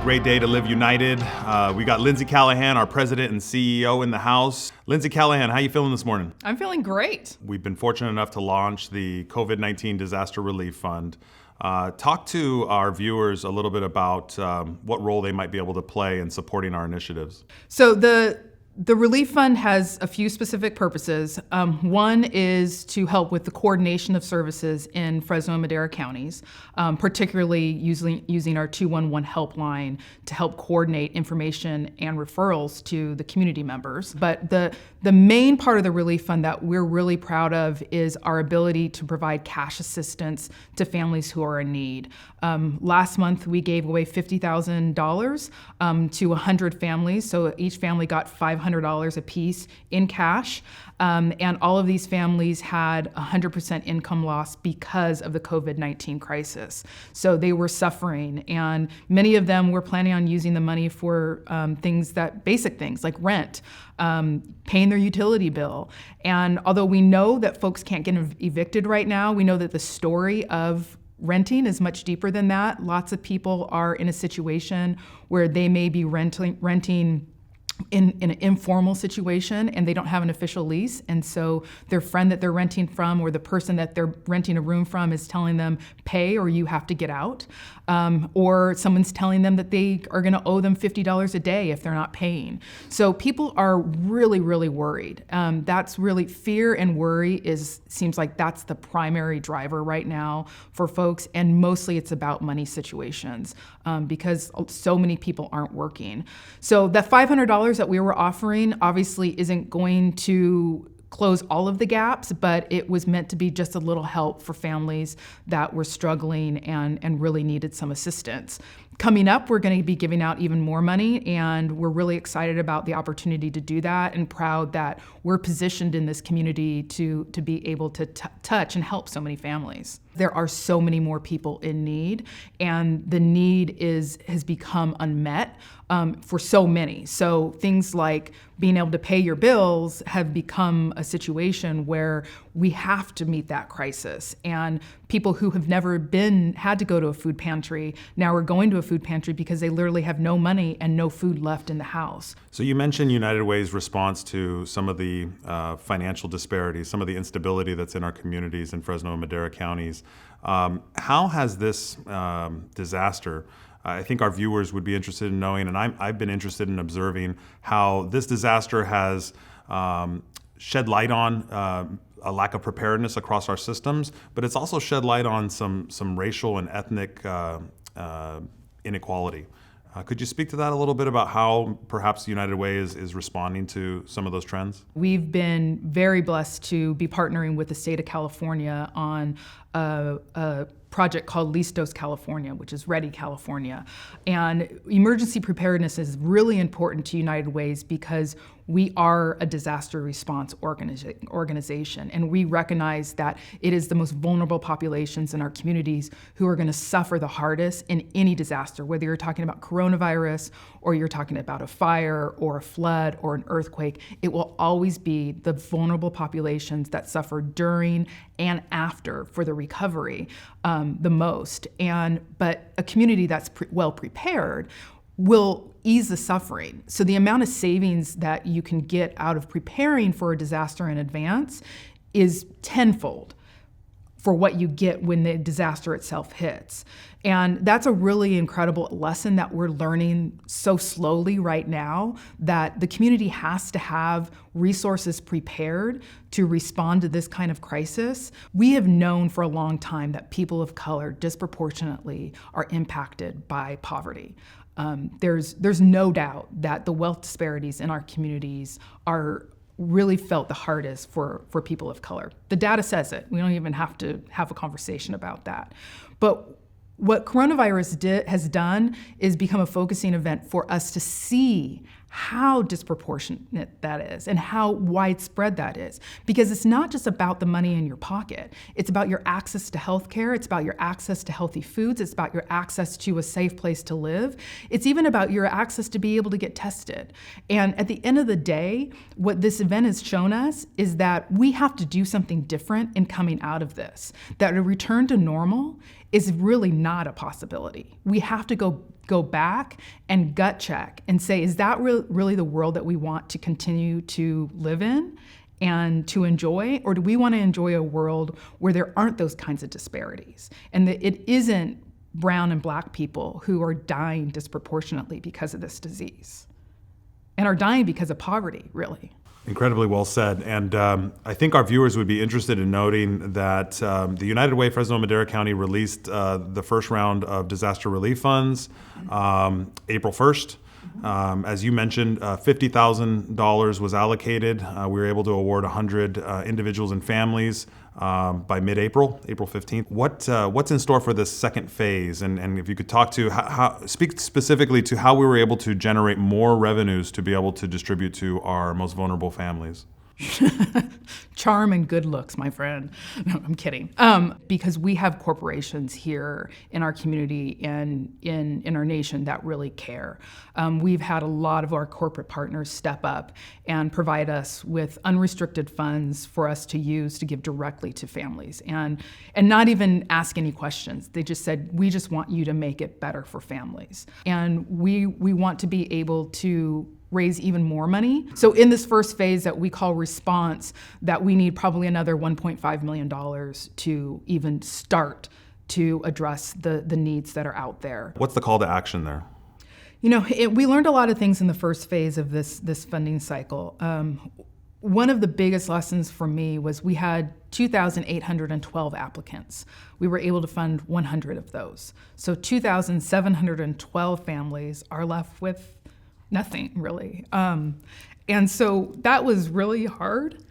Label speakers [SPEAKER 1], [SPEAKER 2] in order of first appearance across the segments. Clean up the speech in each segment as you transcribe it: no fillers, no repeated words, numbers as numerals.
[SPEAKER 1] Great day to live united. We got Lindsay Callahan, our president and CEO, in the house. Lindsay Callahan, how you feeling this morning?
[SPEAKER 2] I'm feeling great.
[SPEAKER 1] We've been fortunate enough to launch the COVID-19 Disaster Relief Fund. Talk to our viewers a little bit about what role they might be able to play in supporting our initiatives.
[SPEAKER 2] So the Relief Fund has a few specific purposes. One is to help with the coordination of services in Fresno and Madera counties, particularly using our 211 helpline to help coordinate information and referrals to the community members. But the main part of the Relief Fund that we're really proud of is our ability to provide cash assistance to families who are in need. Last month, we gave away $50,000 to 100 families, so each family got $500 apiece in cash, and all of these families had 100% income loss because of the COVID-19 crisis. So they were suffering, and many of them were planning on using the money for basic things like rent, paying their utility bill. And although we know that folks can't get evicted right now, we know that the story of renting is much deeper than that. Lots of people are in a situation where they may be renting in an informal situation and they don't have an official lease, and so their friend that they're renting from or the person that they're renting a room from is telling them, pay or you have to get out, or someone's telling them that they are going to owe them $50 a day if they're not paying. So people are really, really worried. That's really fear and worry seems like that's the primary driver right now for folks, and mostly it's about money situations because so many people aren't working. So that $500 that we were offering obviously isn't going to close all of the gaps, but it was meant to be just a little help for families that were struggling and really needed some assistance. Coming up, we're going to be giving out even more money, and we're really excited about the opportunity to do that and proud that we're positioned in this community to be able to touch and help so many families. There are so many more people in need, and the need has become unmet for so many. So things like being able to pay your bills have become a situation where we have to meet that crisis. And people who have never had to go to a food pantry now are going to a food pantry because they literally have no money and no food left in the house.
[SPEAKER 1] So you mentioned United Way's response to some of the financial disparities, some of the instability that's in our communities in Fresno and Madera counties. How has this disaster, I think our viewers would be interested in knowing, and I've been interested in observing how this disaster has shed light on a lack of preparedness across our systems, but it's also shed light on some racial and ethnic inequality. Could you speak to that a little bit about how perhaps United Way is responding to some of those trends?
[SPEAKER 2] We've been very blessed to be partnering with the state of California on a project called Listos California, which is Ready California. And emergency preparedness is really important to United Ways because we are a disaster response organization, and we recognize that it is the most vulnerable populations in our communities who are going to suffer the hardest in any disaster, whether you're talking about coronavirus or you're talking about a fire or a flood or an earthquake. It will always be the vulnerable populations that suffer during and after for the recovery the most. But a community that's well prepared will ease the suffering. So the amount of savings that you can get out of preparing for a disaster in advance is tenfold for what you get when the disaster itself hits. And that's a really incredible lesson that we're learning so slowly right now, that the community has to have resources prepared to respond to this kind of crisis. We have known for a long time that people of color disproportionately are impacted by poverty. There's no doubt that the wealth disparities in our communities are really felt the hardest for people of color. The data says it. We don't even have to have a conversation about that. But what coronavirus has done is become a focusing event for us to see how disproportionate that is and how widespread that is. Because it's not just about the money in your pocket. It's about your access to health care. It's about your access to healthy foods. It's about your access to a safe place to live. It's even about your access to be able to get tested. And at the end of the day, what this event has shown us is that we have to do something different in coming out of this. That a return to normal is really not a possibility. We have to go go back and gut check and say, is that really the world that we want to continue to live in and to enjoy? Or do we want to enjoy a world where there aren't those kinds of disparities and that it isn't brown and black people who are dying disproportionately because of this disease and are dying because of poverty, really?
[SPEAKER 1] Incredibly well said. And I think our viewers would be interested in noting that the United Way Fresno Madera County released the first round of disaster relief funds April 1st. As you mentioned, $50,000 was allocated. We were able to award 100 individuals and families by mid-April, April 15th. What's in store for this second phase? And if you could talk to speak specifically to how we were able to generate more revenues to be able to distribute to our most vulnerable families.
[SPEAKER 2] Charm and good looks, my friend. No, I'm kidding. Because we have corporations here in our community and in our nation that really care. We've had a lot of our corporate partners step up and provide us with unrestricted funds for us to use to give directly to families and not even ask any questions. They just said, we just want you to make it better for families. And we want to be able to raise even more money. So in this first phase that we call response, that we need probably another $1.5 million to even start to address the needs that are out there.
[SPEAKER 1] What's the call to action there?
[SPEAKER 2] You know, we learned a lot of things in the first phase of this funding cycle. One of the biggest lessons for me was we had 2,812 applicants. We were able to fund 100 of those. So 2,712 families are left with nothing, really. And so that was really hard,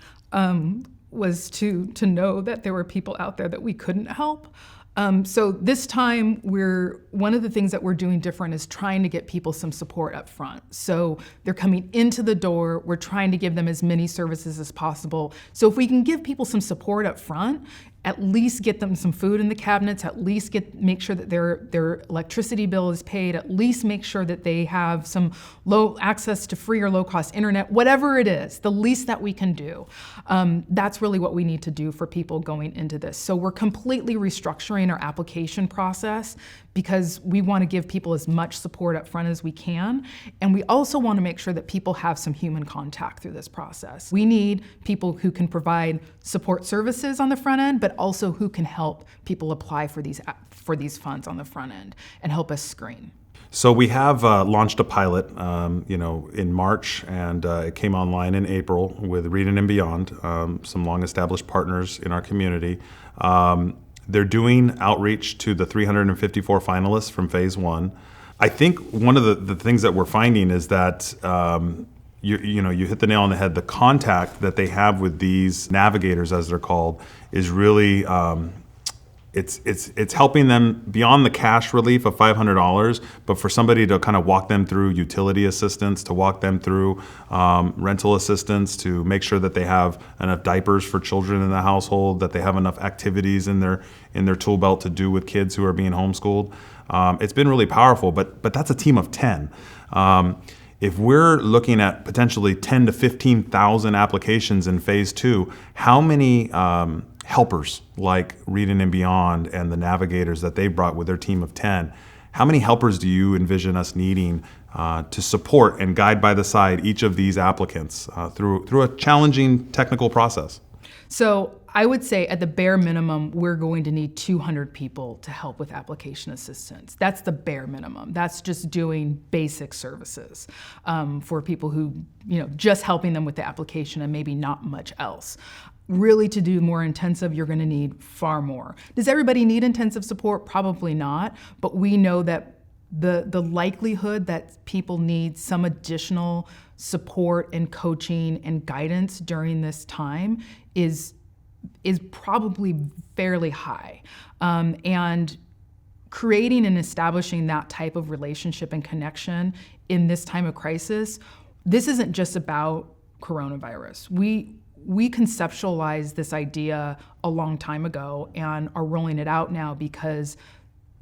[SPEAKER 2] was to know that there were people out there that we couldn't help. So this time, one of the things that we're doing different is trying to get people some support up front. So they're coming into the door, we're trying to give them as many services as possible. So if we can give people some support up front, at least get them some food in the cabinets, at least make sure that their electricity bill is paid, at least make sure that they have some low access to free or low cost internet, whatever it is, the least that we can do. That's really what we need to do for people going into this. So we're completely restructuring our application process because we want to give people as much support up front as we can. And we also want to make sure that people have some human contact through this process. We need people who can provide support services on the front end, but also who can help people apply for these funds on the front end and help us screen.
[SPEAKER 1] So we have launched a pilot, in March, and it came online in April with Reading and Beyond, some long-established partners in our community. They're doing outreach to the 354 finalists from Phase 1. I think one of the things that we're finding is that you hit the nail on the head. The contact that they have with these navigators, as they're called, is really it's helping them beyond the cash relief of $500, but for somebody to kind of walk them through utility assistance, to walk them through rental assistance, to make sure that they have enough diapers for children in the household, that they have enough activities in their tool belt to do with kids who are being homeschooled. It's been really powerful, but that's a team of 10. If we're looking at potentially 10 to 15,000 applications in Phase 2, how many helpers like Reading and Beyond and the navigators that they brought with their team of 10, how many helpers do you envision us needing to support and guide by the side each of these applicants through a challenging technical process?
[SPEAKER 2] So I would say at the bare minimum, we're going to need 200 people to help with application assistance. That's the bare minimum. That's just doing basic services for people who, just helping them with the application and maybe not much else. Really, to do more intensive, you're going to need far more. Does everybody need intensive support? Probably not, but we know that the likelihood that people need some additional support and coaching and guidance during this time is probably fairly high. And creating and establishing that type of relationship and connection in this time of crisis, this isn't just about coronavirus. We conceptualized this idea a long time ago and are rolling it out now because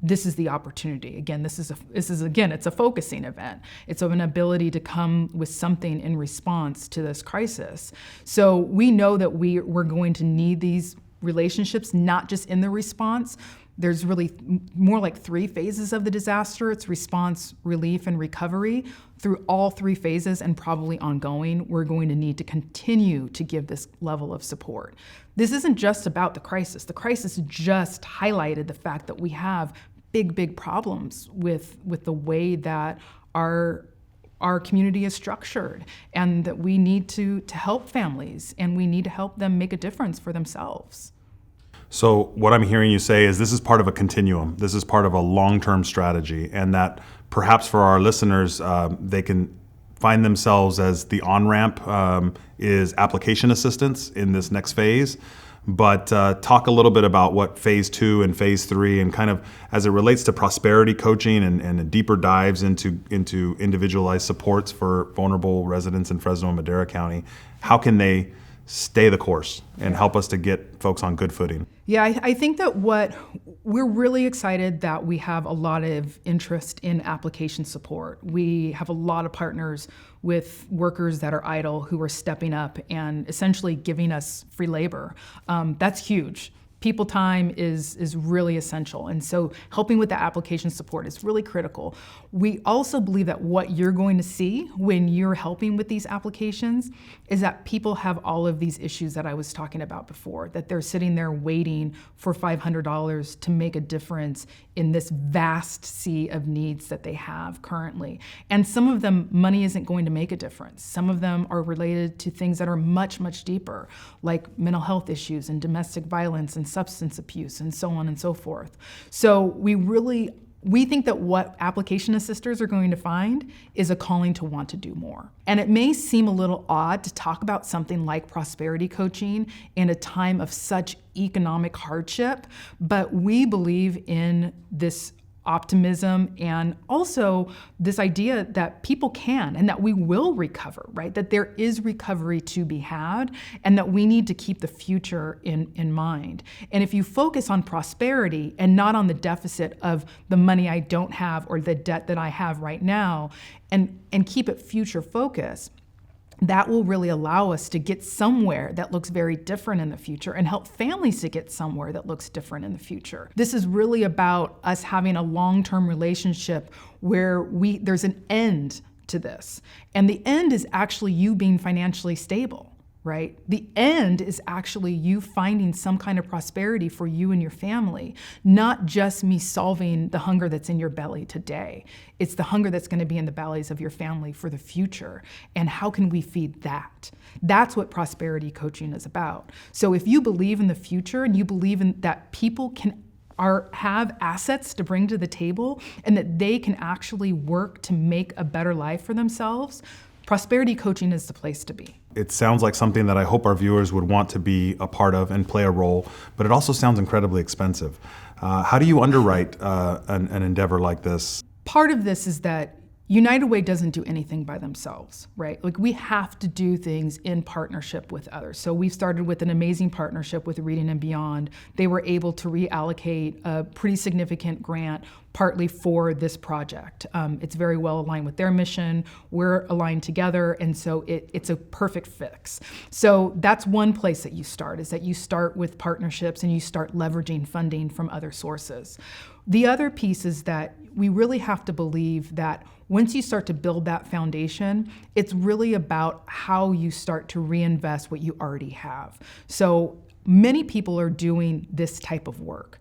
[SPEAKER 2] this is the opportunity. Again, it's a focusing event. It's an ability to come with something in response to this crisis. So we know that we're going to need these relationships, not just in the response, There's really more like 3 phases of the disaster. It's response, relief, and recovery. Through all 3 phases, and probably ongoing, we're going to need to continue to give this level of support. This isn't just about the crisis. The crisis just highlighted the fact that we have big problems with the way that our community is structured, and that we need to help families, and we need to help them make a difference for themselves.
[SPEAKER 1] So what I'm hearing you say is this is part of a continuum. This is part of a long-term strategy, and that perhaps for our listeners, they can find themselves as the on-ramp is application assistance in this next phase. But talk a little bit about what phase 2 and phase 3, and kind of as it relates to prosperity coaching and deeper dives into individualized supports for vulnerable residents in Fresno and Madera County. How can they stay the course and help us to get folks on good footing?
[SPEAKER 2] Yeah, I think that we're really excited that we have a lot of interest in application support. We have a lot of partners with workers that are idle who are stepping up and essentially giving us free labor. That's huge. People time is really essential. And so helping with the application support is really critical. We also believe that what you're going to see when you're helping with these applications is that people have all of these issues that I was talking about before, that they're sitting there waiting for $500 to make a difference in this vast sea of needs that they have currently. And some of them, money isn't going to make a difference. Some of them are related to things that are much deeper, like mental health issues and domestic violence and substance abuse and so on and so forth. So we think that what application assisters are going to find is a calling to want to do more. And it may seem a little odd to talk about something like prosperity coaching in a time of such economic hardship, but we believe in this optimism and also this idea that people can and that we will recover, right? That there is recovery to be had and that we need to keep the future in mind. And if you focus on prosperity and not on the deficit of the money I don't have or the debt that I have right now and keep it future focused, that will really allow us to get somewhere that looks very different in the future and help families to get somewhere that looks different in the future. This is really about us having a long-term relationship where there's an end to this. And the end is actually you being financially stable, right? The end is actually you finding some kind of prosperity for you and your family, not just me solving the hunger that's in your belly today. It's the hunger that's going to be in the bellies of your family for the future. And how can we feed that? That's what prosperity coaching is about. So if you believe in the future and you believe in that people have assets to bring to the table and that they can actually work to make a better life for themselves, prosperity coaching is the place to be.
[SPEAKER 1] It sounds like something that I hope our viewers would want to be a part of and play a role, but it also sounds incredibly expensive. How do you underwrite an endeavor like this?
[SPEAKER 2] Part of this is that United Way doesn't do anything by themselves, right? Like we have to do things in partnership with others. So we've started with an amazing partnership with Reading and Beyond. They were able to reallocate a pretty significant grant partly for this project. It's very well aligned with their mission. We're aligned together, and so it's a perfect fix. So that's one place that you start, is that you start with partnerships and you start leveraging funding from other sources. The other piece is that we really have to believe that once you start to build that foundation, it's really about how you start to reinvest what you already have. So many people are doing this type of work,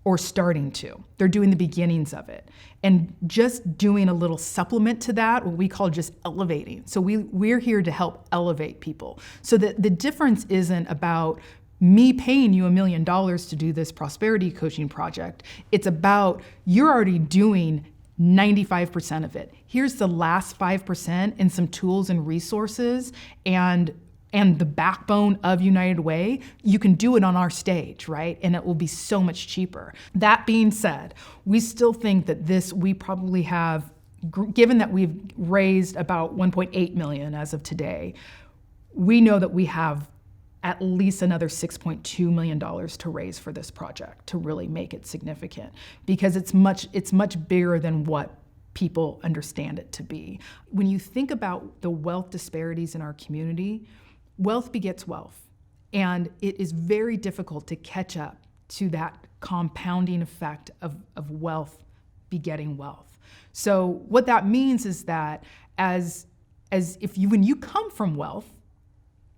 [SPEAKER 2] or starting to. They're doing the beginnings of it. And just doing a little supplement to that, what we call just elevating. So we're here to help elevate people. So that the difference isn't about me paying you $1 million to do this prosperity coaching project. It's about you're already doing 95% of it. Here's the last 5% and some tools and resources and the backbone of United Way. You can do it on our stage, right? And it will be so much cheaper. That being said, we still think that we probably have, given that we've raised about 1.8 million as of today, we know that we have at least another $6.2 million to raise for this project to really make it significant, because it's much bigger than what people understand it to be. When you think about the wealth disparities in our community, wealth begets wealth, and it is very difficult to catch up to that compounding effect of wealth begetting wealth. So what that means is that when you come from wealth,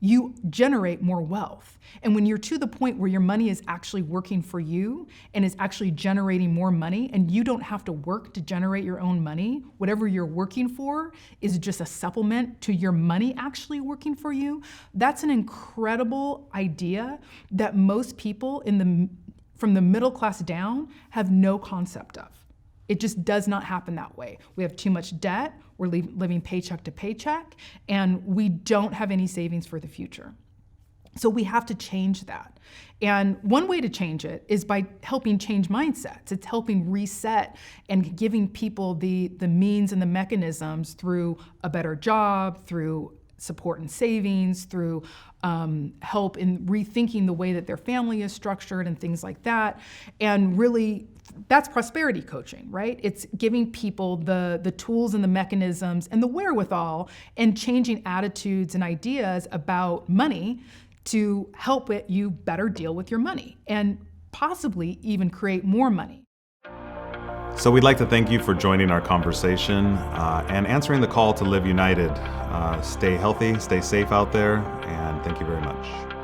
[SPEAKER 2] you generate more wealth. And when you're to the point where your money is actually working for you and is actually generating more money, and you don't have to work to generate your own money, whatever you're working for is just a supplement to your money actually working for you, that's an incredible idea that most people from the middle class down have no concept of. It just does not happen that way. We have too much debt, we're living paycheck to paycheck, and we don't have any savings for the future. So we have to change that. And one way to change it is by helping change mindsets. It's helping reset and giving people the means and the mechanisms through a better job, through support and savings, through help in rethinking the way that their family is structured and things like that. And really, that's prosperity coaching, right? It's giving people the tools and the mechanisms and the wherewithal and changing attitudes and ideas about money to help you better deal with your money and possibly even create more money.
[SPEAKER 1] So we'd like to thank you for joining our conversation and answering the call to live united. Stay healthy, stay safe out there, and thank you very much.